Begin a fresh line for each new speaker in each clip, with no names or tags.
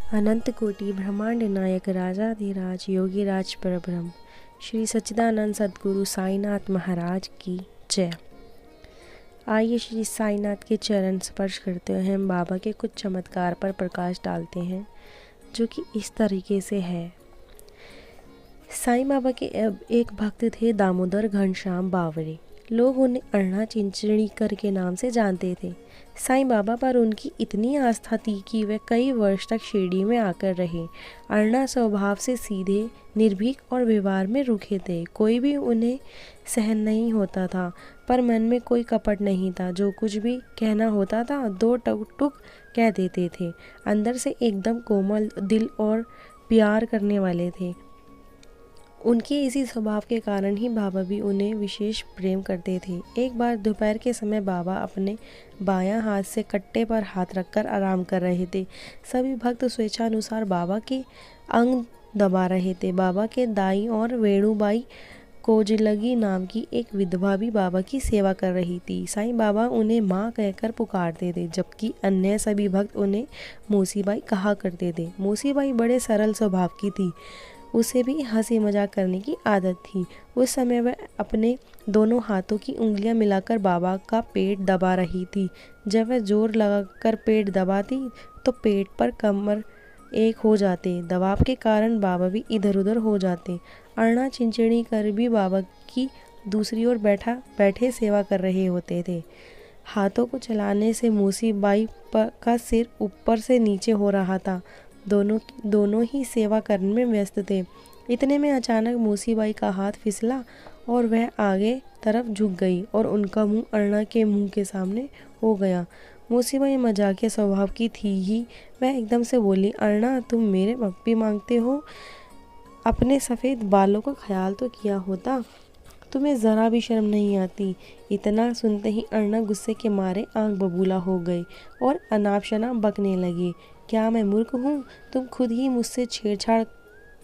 अनंत कोटि ब्रह्मांड नायक राजाधिराज योगीराज परब्रह्म श्री सच्चिदानंद सद्गुरु साईनाथ महाराज की जय। आइए श्री साईनाथ के चरण स्पर्श करते हुए हम बाबा के कुछ चमत्कार पर प्रकाश डालते हैं, जो कि इस तरीके से है। साईं बाबा के एक भक्त थे दामोदर घनश्याम बावरे। लोग उन्हें अण्णा चिंचणीकर के नाम से जानते थे। साईं बाबा पर उनकी इतनी आस्था थी कि वे कई वर्ष तक शिरडी में आकर रहे। अण्णा स्वभाव से सीधे, निर्भीक और व्यवहार में रुखे थे। कोई भी उन्हें सहन नहीं होता था, पर मन में कोई कपट नहीं था। जो कुछ भी कहना होता था दो टुक कह देते थे। अंदर से एकदम कोमल दिल और प्यार करने वाले थे। उनके इसी स्वभाव के कारण ही बाबा भी उन्हें विशेष प्रेम करते थे। एक बार दोपहर के समय बाबा अपने बायां हाथ से कट्टे पर हाथ रखकर आराम कर रहे थे। सभी भक्त स्वेच्छानुसार बाबा के अंग दबा रहे थे। बाबा के दाईं और वेणुबाई कोजलगी नाम की एक विधवा भी बाबा की सेवा कर रही थी। साईं बाबा उन्हें माँ कहकर पुकारते थे, जबकि अन्य सभी भक्त उन्हें मौसीबाई कहा करते थे। मौसीबाई बड़े सरल स्वभाव की थी। उसे भी हंसी मजाक करने की आदत थी। उस समय वह अपने दोनों हाथों की उंगलियां मिलाकर बाबा का पेट दबा रही थी। जब वह जोर लगाकर पेट दबाती तो पेट पर कमर एक हो जाते। दबाव के कारण बाबा भी इधर उधर हो जाते। अण्णा चिंचणीकर भी बाबा की दूसरी ओर बैठे सेवा कर रहे होते थे। हाथों को चलाने से मौसीबाई का सिर ऊपर से नीचे हो रहा था। दोनों ही सेवा करने में व्यस्त थे। इतने में अचानक मौसीबाई का हाथ फिसला और वह आगे तरफ झुक गई और उनका मुंह अण्णा के मुंह के सामने हो गया। मौसीबाई मजाकिया स्वभाव की थी ही। वह एकदम से बोली, अण्णा तुम मेरे पप्पी मांगते हो? अपने सफ़ेद बालों का ख्याल तो किया होता। तुम्हें ज़रा भी शर्म नहीं आती? इतना सुनते ही अण्णा गुस्से के मारे आंख बबूला हो गए और अनाप शनाप बकने लगे। क्या मैं मूर्ख हूँ? तुम खुद ही मुझसे छेड़छाड़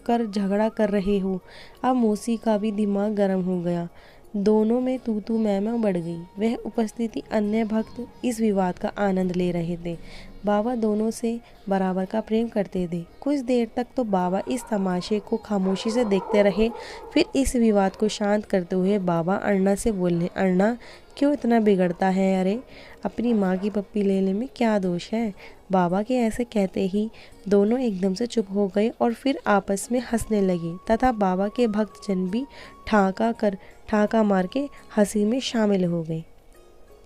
कर झगड़ा कर रहे हो। अब मौसी का भी दिमाग गर्म हो गया। दोनों में तू मैं बढ़ गई। वह उपस्थिति अन्य भक्त इस विवाद का आनंद ले रहे थे। बाबा दोनों से बराबर का प्रेम करते थे। कुछ देर तक तो बाबा इस तमाशे को खामोशी से देखते रहे। फिर इस विवाद को शांत करते हुए बाबा अण्णा से बोले, अण्णा क्यों इतना बिगड़ता है? अरे अपनी माँ की पप्पी लेने में क्या दोष है? बाबा के ऐसे कहते ही दोनों एकदम से चुप हो गए और फिर आपस में हंसने लगे तथा बाबा के भक्तजन भी ठाका मार के हंसी में शामिल हो गए।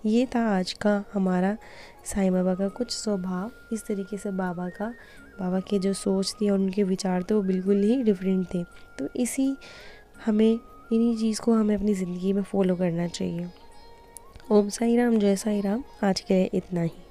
ये था आज का हमारा साईं बाबा का कुछ स्वभाव। इस तरीके से बाबा के जो सोच थी और उनके विचार थे वो बिल्कुल ही डिफरेंट थे। तो इन्हीं चीज़ को हमें अपनी ज़िंदगी में फॉलो करना चाहिए। ओम साई राम, जय साई राम। आज के लिए इतना ही।